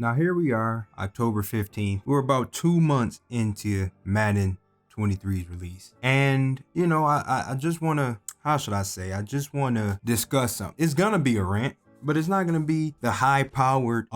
Now here we are, October 15th. We're about 2 months into Madden 23's release. And, I just want to, how should I say? I just want to discuss something. It's going to be a rant, but it's not going to be the high-powered,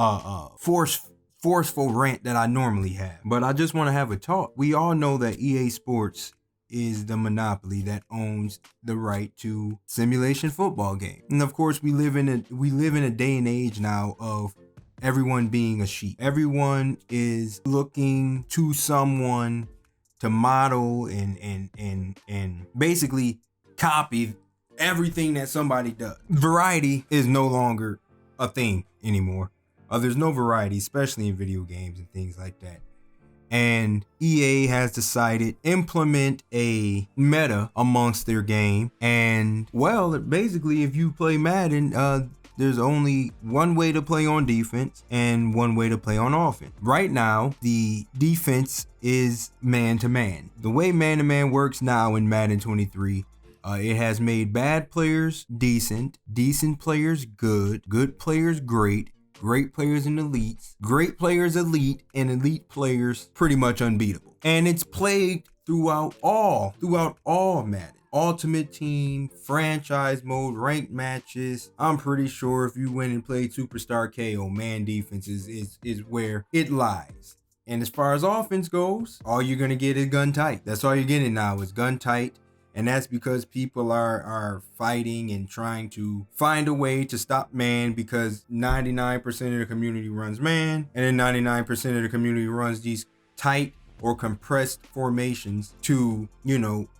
forceful rant that I normally have. But I just want to have a talk. We all know that EA Sports is the monopoly that owns the right to simulation football game. And of course, we live in a day and age now of everyone being a sheep. Everyone is looking to someone to model and basically copy everything that somebody does. Variety is no longer a thing anymore. There's no variety, especially in video games and things like that. And EA has decided to implement a meta amongst their game. And well, basically, if you play Madden, there's only one way to play on defense and one way to play on offense. Right now, the defense is man-to-man. The way man-to-man works now in Madden 23, it has made bad players decent, decent players good, good players great, great players and elites, great players elite, and elite players pretty much unbeatable. And it's played throughout all Madden. Ultimate Team, franchise mode, ranked matches. I'm pretty sure if you went and played Superstar KO, man defense is where it lies. And as far as offense goes, all you're going to get is gun tight. That's all you're getting now is gun tight. And that's because people are fighting and trying to find a way to stop man, because 99% of the community runs man, and then 99% of the community runs these tight or compressed formations to,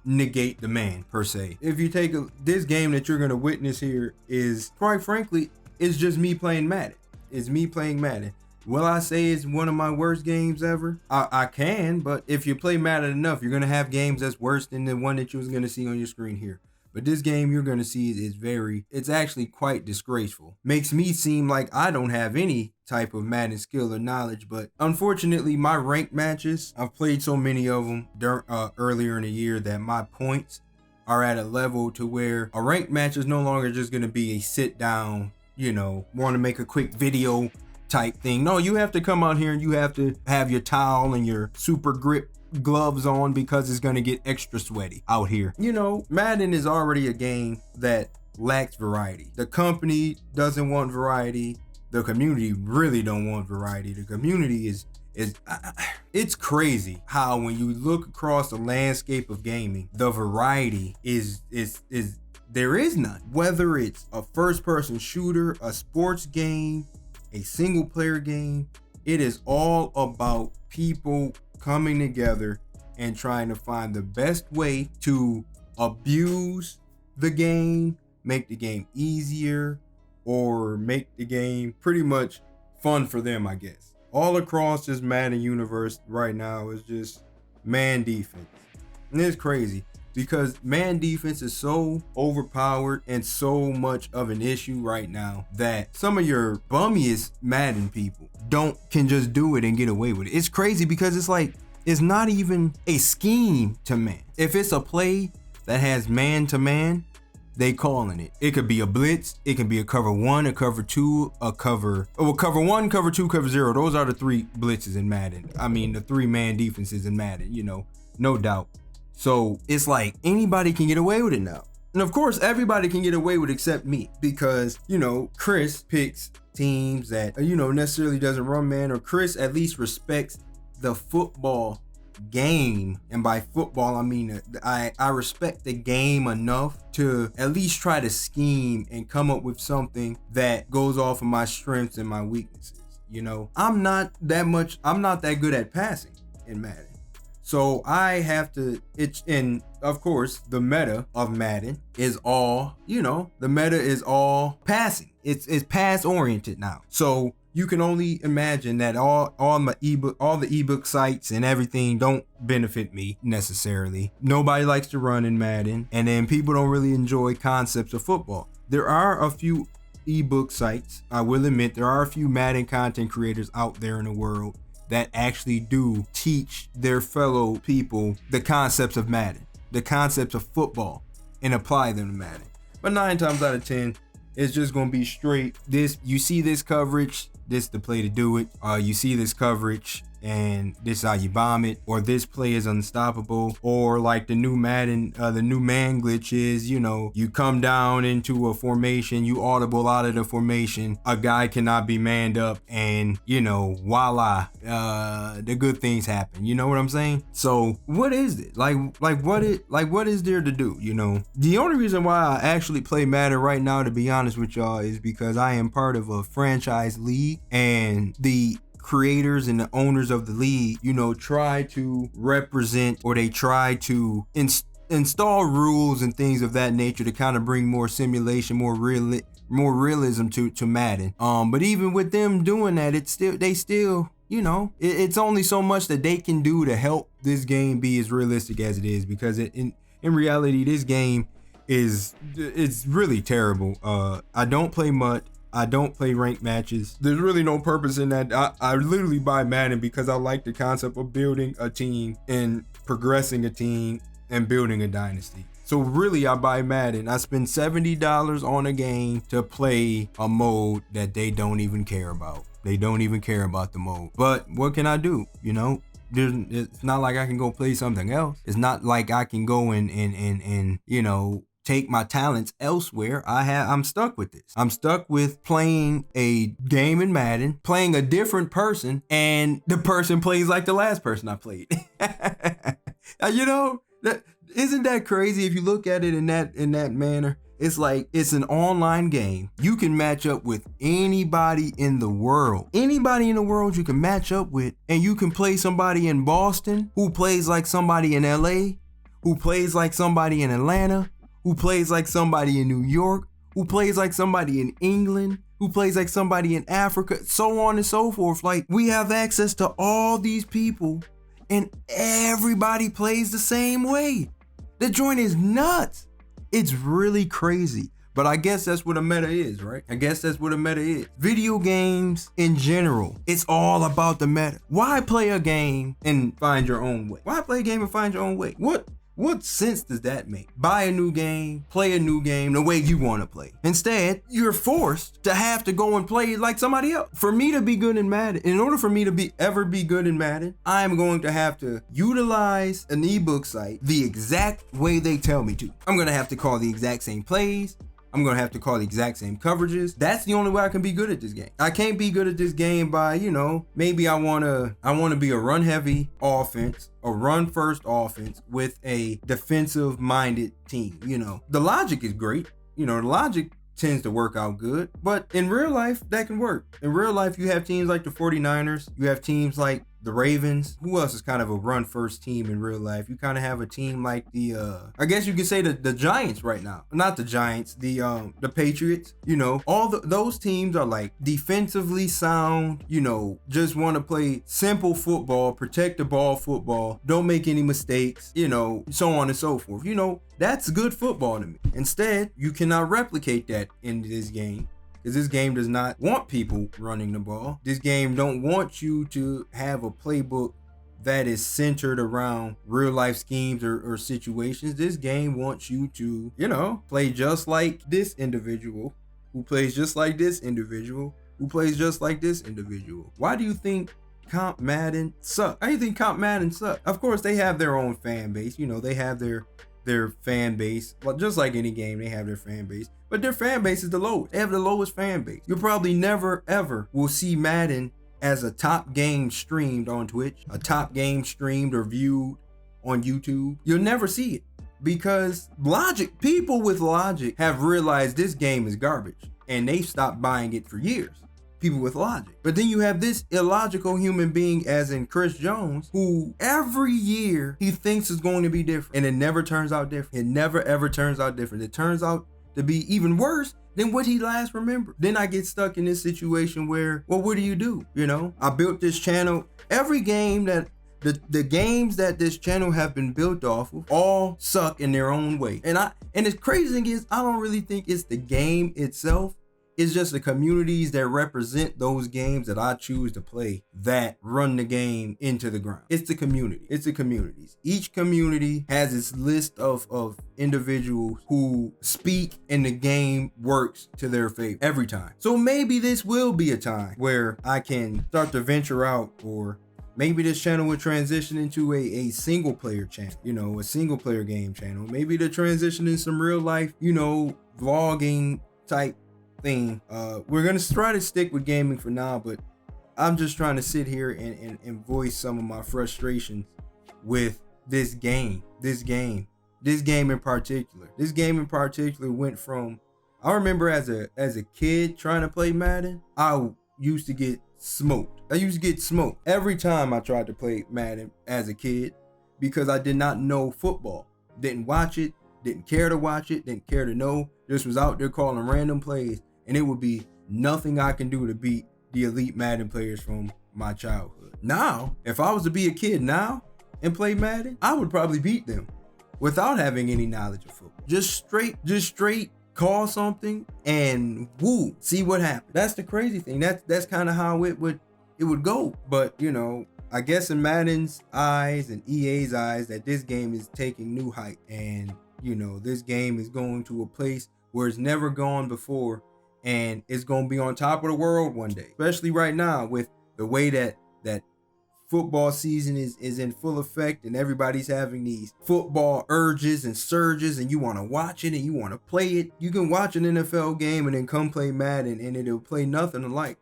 negate the man per se. If you take this game that you're going to witness here is, quite frankly, it's just me playing Madden. It's me playing Madden. Will I say it's one of my worst games ever? I can, but if you play Madden enough, you're going to have games that's worse than the one that you was going to see on your screen here. But this game you're going to see it's actually quite disgraceful. Makes me seem like I don't have any type of Madden skill or knowledge, but unfortunately my ranked matches, I've played so many of them earlier in the year that my points are at a level to where a ranked match is no longer just going to be a sit down, want to make a quick video type thing. No, you have to come out here and you have to have your towel and your super grip gloves on, because it's going to get extra sweaty out here. Madden is already a game that lacks variety. The company doesn't want variety. The community really don't want variety. The community it's crazy how when you look across the landscape of gaming, the variety is there is none. Whether it's a first person shooter, a sports game, a single player game, it is all about people coming together and trying to find the best way to abuse the game, make the game easier, or make the game pretty much fun for them, I guess. All across this Madden universe right now is just man defense. And it's crazy because man defense is so overpowered and so much of an issue right now that some of your bummiest Madden people can just do it and get away with it. It's crazy because it's not even a scheme to man. If it's a play that has man to man, they calling it. It could be a blitz, it can be a cover one, a cover two, cover one, cover two, cover zero. Those are the three blitzes in Madden. I mean, the three man defenses in Madden, no doubt. So it's like anybody can get away with it now. And of course, everybody can get away with it except me, because, Chris picks teams that, necessarily doesn't run man, or Chris at least respects the football game. And by football, I mean, I respect the game enough to at least try to scheme and come up with something that goes off of my strengths and my weaknesses. I'm not that good at passing in Madden. So I have to, and of course, the meta of Madden is all, the meta is all passing. It's pass oriented now. So you can only imagine that all the ebook sites and everything don't benefit me necessarily. Nobody likes to run in Madden, and then people don't really enjoy concepts of football. There are a few ebook sites, I will admit, there are a few Madden content creators out there in the world that actually do teach their fellow people the concepts of Madden, the concepts of football, and apply them to Madden. But 9 times out of 10, it's just going to be straight. You see this coverage, this the play to do it. You see this coverage and this is how you bomb it, or this play is unstoppable, or like the new Madden, the new man glitch is, you know, you come down into a formation, you audible out of the formation, a guy cannot be manned up, and you know, voila, the good things happen. You know what I'm saying? So what is it? Like what is there to do? You know, the only reason why I actually play Madden right now, to be honest with y'all, is because I am part of a franchise league, and the creators and the owners of the league, you know, try to represent, or they try to install rules and things of that nature to kind of bring more simulation, more realism to Madden. But even with them doing that, they still, you know, it's only so much that they can do to help this game be as realistic as it is, because in reality, this game it's really terrible. I don't play MUT. I don't play ranked matches. There's really no purpose in that. I literally buy Madden because I like the concept of building a team and progressing a team and building a dynasty. So really, I buy Madden. I spend $70 on a game to play a mode that they don't even care about. They don't even care about the mode. But what can I do? You know, it's not like I can go play something else. It's not like I can go and you know, take my talents elsewhere. I'm stuck with this. I'm stuck with playing a game in Madden, playing a different person, and the person plays like the last person I played. You know, isn't that crazy if you look at it in that manner? It's like, it's an online game. You can match up with anybody in the world. Anybody in the world you can match up with, and you can play somebody in Boston who plays like somebody in LA, who plays like somebody in Atlanta, who plays like somebody in New York, who plays like somebody in England, who plays like somebody in Africa, so on and so forth. Like, we have access to all these people, and everybody plays the same way. The joint is nuts. It's really crazy. But I guess that's what a meta is, right? I guess that's what a meta is. Video games in general, it's all about the meta. Why play a game and find your own way? Why play a game and find your own way? What sense does that make? Buy a new game, play a new game the way you want to play. Instead, you're forced to have to go and play like somebody else. For me to be good in Madden, in order for me to ever be good in Madden, I'm going to have to utilize an ebook site the exact way they tell me to. I'm going to have to call the exact same plays. I'm going to have to call the exact same coverages. That's the only way I can be good at this game. I can't be good at this game by, you know, maybe I want to be a run heavy offense, a run first offense with a defensive minded team. You know, the logic is great. You know, the logic tends to work out good, but in real life, that can work. In real life, you have teams like the 49ers. You have teams like the Ravens. Who else is kind of a run first team in real life? You kind of have a team like the I guess you could say the Giants right now. Not the Giants, the Patriots. You know, those teams are like defensively sound, you know, just want to play simple football, protect the ball football, don't make any mistakes, you know, so on and so forth. You know, that's good football to me. Instead, you cannot replicate that in this game, because this game does not want people running the ball. This game don't want you to have a playbook that is centered around real life schemes or situations. This game wants you to, you know, play just like this individual, who plays just like this individual, who plays just like this individual. Why do you think Comp Madden suck? Why do you think Comp Madden suck? Of course, they have their own fan base. You know, they have their fan base. Well, just like any game, they have their fan base. But their fan base is the lowest. They have the lowest fan base. You probably never, ever will see Madden as a top game streamed on Twitch, a top game streamed or viewed on YouTube. You'll never see it, because people with logic have realized this game is garbage, and they've stopped buying it for years. People with logic. But then you have this illogical human being, as in Chris Jones, who every year he thinks is going to be different, and it never turns out different. It never ever turns out different. It turns out to be even worse than what he last remembered. Then I get stuck in this situation where, well, what do? You know, I built this channel. Every game that the games that this channel have been built off of all suck in their own way. And the crazy thing is, I don't really think it's the game itself. It's just the communities that represent those games that I choose to play that run the game into the ground. It's the community. It's the communities. Each community has its list of individuals who speak and the game works to their favor every time. So maybe this will be a time where I can start to venture out, or maybe this channel will transition into a single player channel, you know, a single player game channel. Maybe the transition in some real life, you know, vlogging type thing. We're gonna try to stick with gaming for now, but I'm just trying to sit here and voice some of my frustrations with this game in particular. This game in particular went from, I remember as a kid trying to play Madden, I used to get smoked. Every time I tried to play Madden as a kid, because I did not know football. Didn't watch it, didn't care to watch it, didn't care to know. Just was out there calling random plays, and it would be nothing I can do to beat the elite Madden players from my childhood. Now, if I was to be a kid now and play Madden, I would probably beat them without having any knowledge of football. Just straight call something and woo, see what happens. That's the crazy thing. That's kind of how it would go. But you know, I guess in Madden's eyes and EA's eyes, that this game is taking new height, and you know, this game is going to a place where it's never gone before, and it's going to be on top of the world one day. Especially right now with the way that football season is in full effect, and everybody's having these football urges and surges, and you want to watch it and you want to play it. You can watch an NFL game and then come play Madden, and it'll play nothing alike.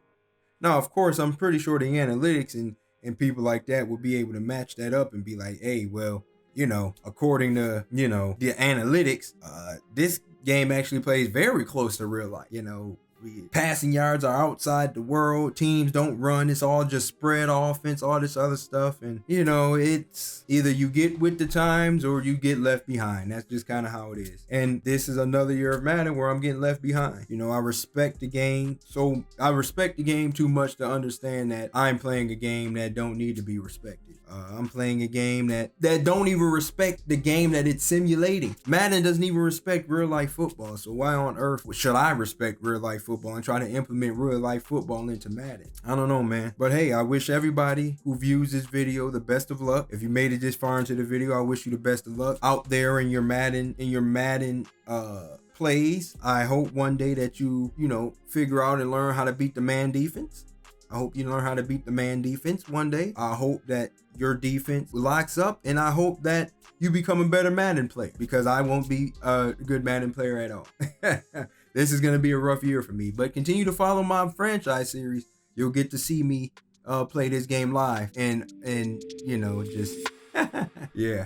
Now, of course, I'm pretty sure the analytics and people like that will be able to match that up and be like, hey, well, you know, according to, you know, the analytics, this game actually plays very close to real life. You know, passing yards are outside the world. Teams don't run. It's all just spread offense, all this other stuff. And, you know, it's either you get with the times or you get left behind. That's just kind of how it is. And this is another year of Madden where I'm getting left behind. You know, I respect the game. So I respect the game too much to understand that I'm playing a game that don't need to be respected. I'm playing a game that don't even respect the game that it's simulating. Madden doesn't even respect real life football. So why on earth should I respect real life football and try to implement real life football into Madden? I don't know, man. But hey, I wish everybody who views this video the best of luck. If you made it this far into the video, I wish you the best of luck out there in your Madden plays. I hope one day that you know, figure out and learn how to beat the man defense. I hope you learn how to beat the man defense one day. I hope that your defense locks up, and I hope that you become a better Madden player, because I won't be a good Madden player at all. This is going to be a rough year for me, but continue to follow my franchise series. You'll get to see me play this game live and you know, just yeah.